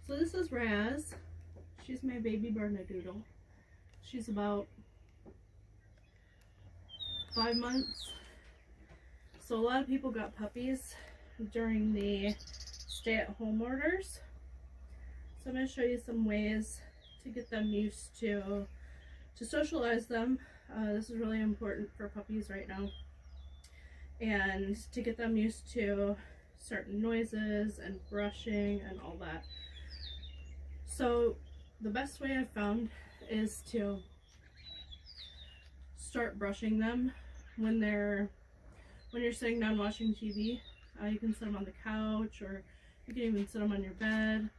So this is Raz. She's my baby Bernedoodle. She's about 5 months. So a lot of people got puppies during the stay-at-home orders. So I'm going to show you some ways to get them used to socialize them. This is really important for puppies right now. And to get them used to certain noises and brushing and all that. So the best way I've found is to start brushing them when you're sitting down watching TV. You can sit them on the couch, or you can even sit them on your bed.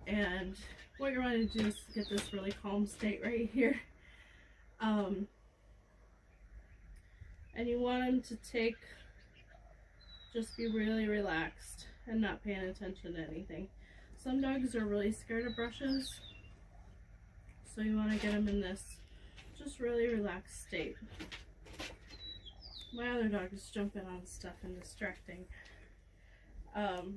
And what you want to do is get this really calm state right here. And you want them to just be really relaxed and not paying attention to anything. Some dogs are really scared of brushes, so you want to get them in this just really relaxed state. My other dog is jumping on stuff and distracting. So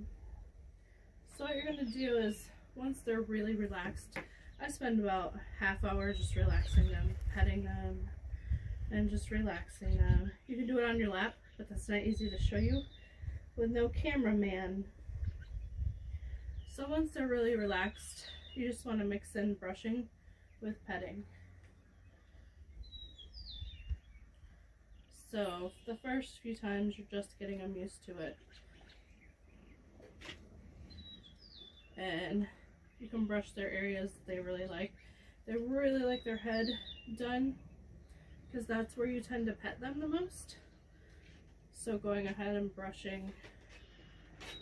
what you're going to do is, once they're really relaxed, I spend about a half hour just relaxing them, petting them, and just relaxing them. You can do it on your lap, but that's not easy to show you with no cameraman. So once they're really relaxed, you just want to mix in brushing with petting. So the first few times you're just getting them used to it. And you can brush their areas that they really like. They really like their head done, because that's where you tend to pet them the most. So going ahead and brushing.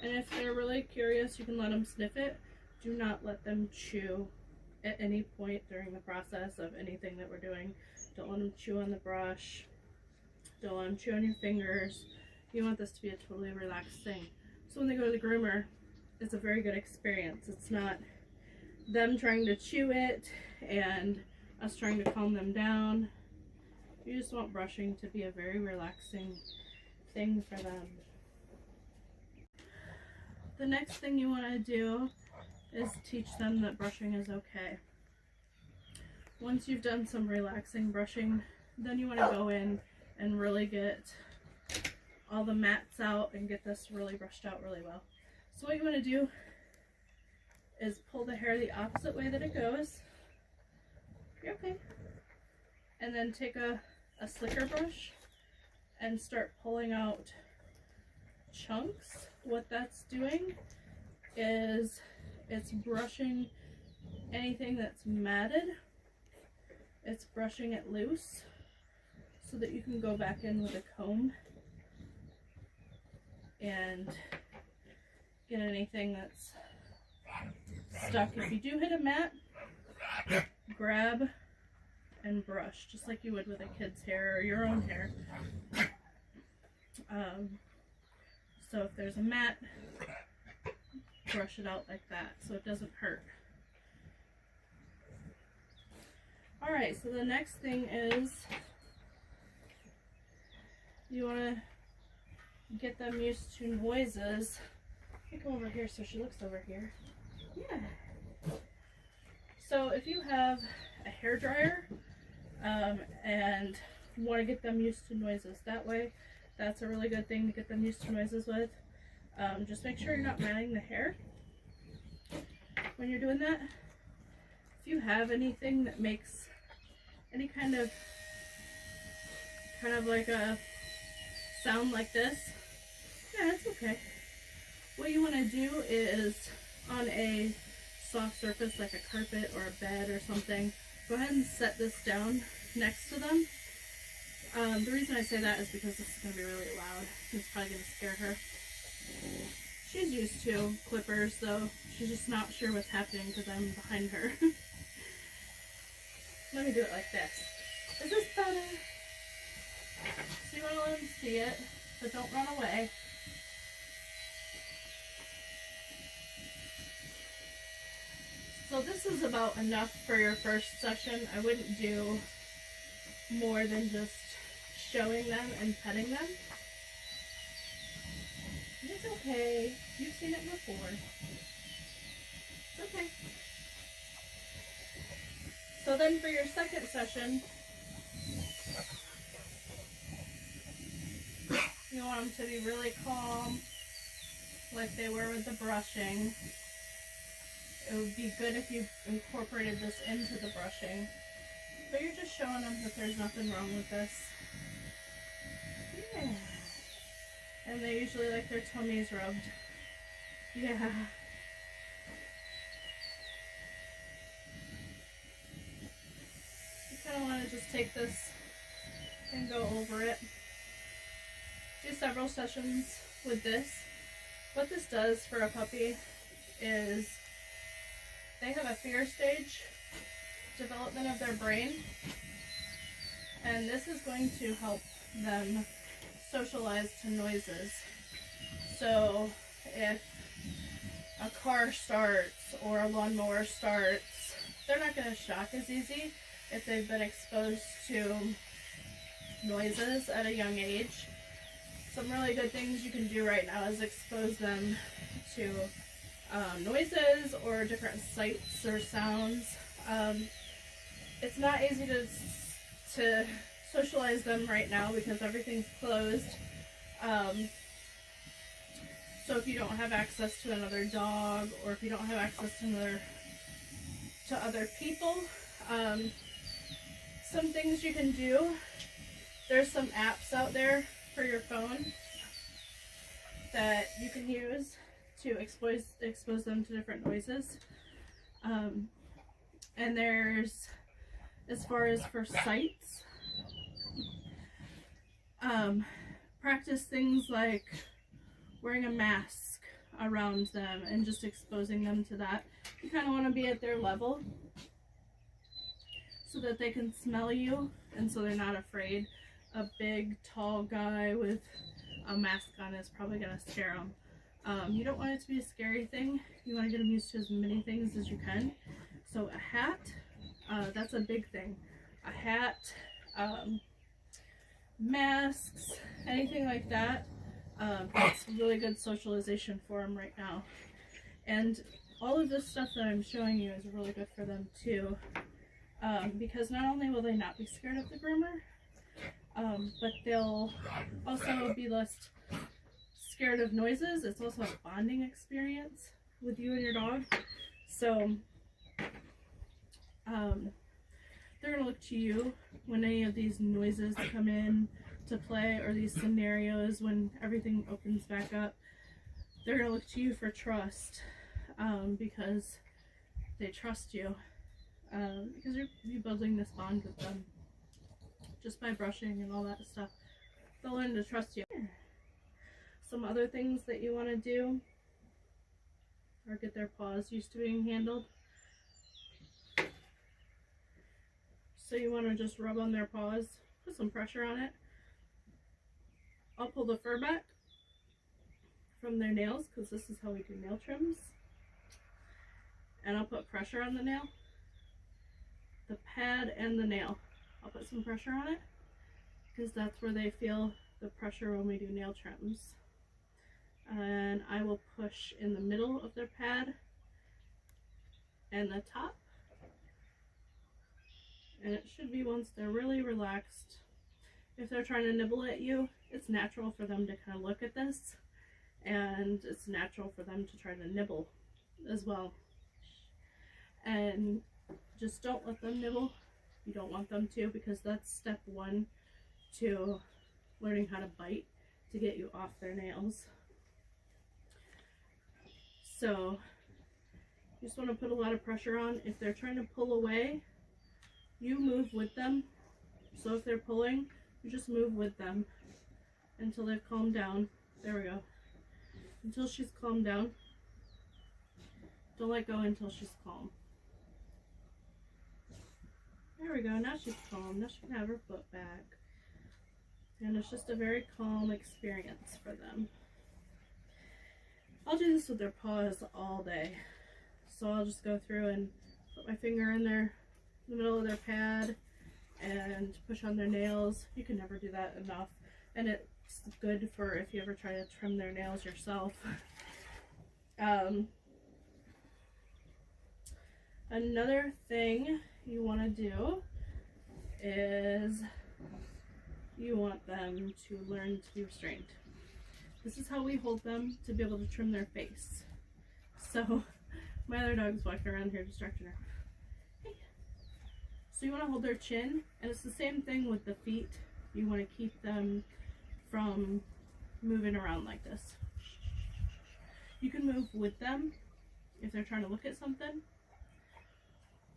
And if they're really curious, you can let them sniff it. Do not let them chew at any point during the process of anything that we're doing. Don't let them chew on the brush. Don't let them chew on your fingers. You want this to be a totally relaxed thing. So when they go to the groomer, it's a very good experience. It's not them trying to chew it and us trying to calm them down. You just want brushing to be a very relaxing thing for them. The next thing you want to do is teach them that brushing is okay. Once you've done some relaxing brushing, then you want to go in and really get all the mats out and get this really brushed out really well. So what you want to do is pull the hair the opposite way that it goes. You're okay. And then take a slicker brush and start pulling out chunks. What that's doing is it's brushing anything that's matted. It's brushing it loose so that you can go back in with a comb and get anything that's stuck. If you do hit a mat, grab and brush just like you would with a kid's hair or your own hair. So if there's a mat, brush it out like that so it doesn't hurt. Alright, so the next thing is you want to get them used to noises. Let me come over here so she looks over here. Yeah. So if you have a hair dryer and want to get them used to noises that way, that's a really good thing to get them used to noises with. Just make sure you're not matting the hair when you're doing that. If you have anything that makes any kind of like a sound like this, yeah, it's okay. What you want to do is, on a soft surface like a carpet or a bed or something, go ahead and set this down next to them. The reason I say that is because this is going to be really loud. It's probably going to scare her. She's used to clippers, though. She's just not sure what's happening because I'm behind her. Let me do it like this. Is this better? So you want to let them see it, but don't run away. So this is about enough for your first session. I wouldn't do more than just showing them and petting them. It's okay. You've seen it before. It's okay. So then for your second session, you want them to be really calm, like they were with the brushing. It would be good if you incorporated this into the brushing. But you're just showing them that there's nothing wrong with this. Yeah. And they usually like their tummies rubbed. Yeah. You kind of want to just take this and go over it. Do several sessions with this. What this does for a puppy is they have a fear stage development of their brain, and this is going to help them socialize to noises. So if a car starts or a lawnmower starts, they're not going to shock as easy if they've been exposed to noises at a young age. Some really good things you can do right now is expose them to noises or different sights or sounds. It's not easy to socialize them right now because everything's closed. So if you don't have access to another dog, or if you don't have access to other people, some things you can do. There's some apps out there for your phone that you can use to expose them to different noises. And there's, as far as for sights, practice things like wearing a mask around them and just exposing them to that. You kind of want to be at their level so that they can smell you, and so they're not afraid. A big, tall guy with a mask on is probably going to scare them. You don't want it to be a scary thing. You want to get them used to as many things as you can. So a hat, that's a big thing. A hat, masks, anything like that. That's really good socialization for them right now. And all of this stuff that I'm showing you is really good for them too. Because not only will they not be scared of the groomer, but they'll also be less scared of noises. It's also a bonding experience with you and your dog. So they're going to look to you when any of these noises come in to play, or these scenarios when everything opens back up. They're going to look to you for trust, because they trust you, because you're building this bond with them just by brushing and all that stuff. They'll learn to trust you. Some other things that you want to do are get their paws used to being handled. So you want to just rub on their paws, put some pressure on it. I'll pull the fur back from their nails, because this is how we do nail trims. And I'll put pressure on the nail, the pad and the nail. I'll put some pressure on it, because that's where they feel the pressure when we do nail trims. And I will push in the middle of their pad and the top. And it should be once they're really relaxed. If they're trying to nibble at you, it's natural for them to kind of look at this, and it's natural for them to try to nibble as well. And just don't let them nibble. You don't want them to, because that's step one to learning how to bite, to get you off their nails. So you just want to put a lot of pressure on. If they're trying to pull away, you move with them. So if they're pulling, you just move with them until they've calmed down. There we go. Until she's calmed down. Don't let go until she's calm. There we go. Now she's calm. Now she can have her foot back. And it's just a very calm experience for them. I'll do this with their paws all day. So I'll just go through and put my finger in the middle of their pad and push on their nails. You can never do that enough. And it's good for if you ever try to trim their nails yourself. Another thing you want to do is you want them to learn to be restrained. This is how we hold them to be able to trim their face. So my other dog's walking around here distracting her. Hey. So you want to hold their chin, and it's the same thing with the feet. You want to keep them from moving around like this. You can move with them if they're trying to look at something,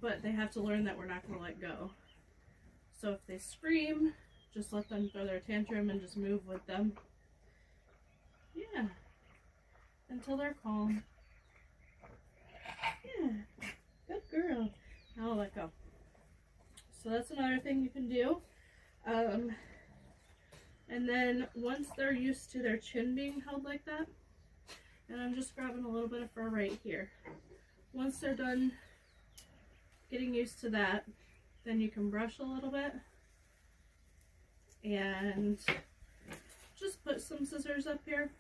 but they have to learn that we're not going to let go. So if they scream, just let them throw their tantrum and just move with them. Yeah, until they're calm. Yeah, good girl. Now I'll let go. So that's another thing you can do. And then once they're used to their chin being held like that, and I'm just grabbing a little bit of fur right here. Once they're done getting used to that, then you can brush a little bit and just put some scissors up here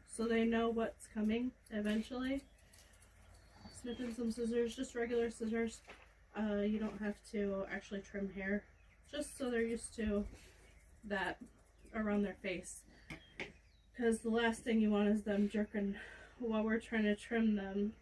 so they know what's coming eventually. Snip in some scissors, just regular scissors. You don't have to actually trim hair, just so they're used to that around their face. Because the last thing you want is them jerking while we're trying to trim them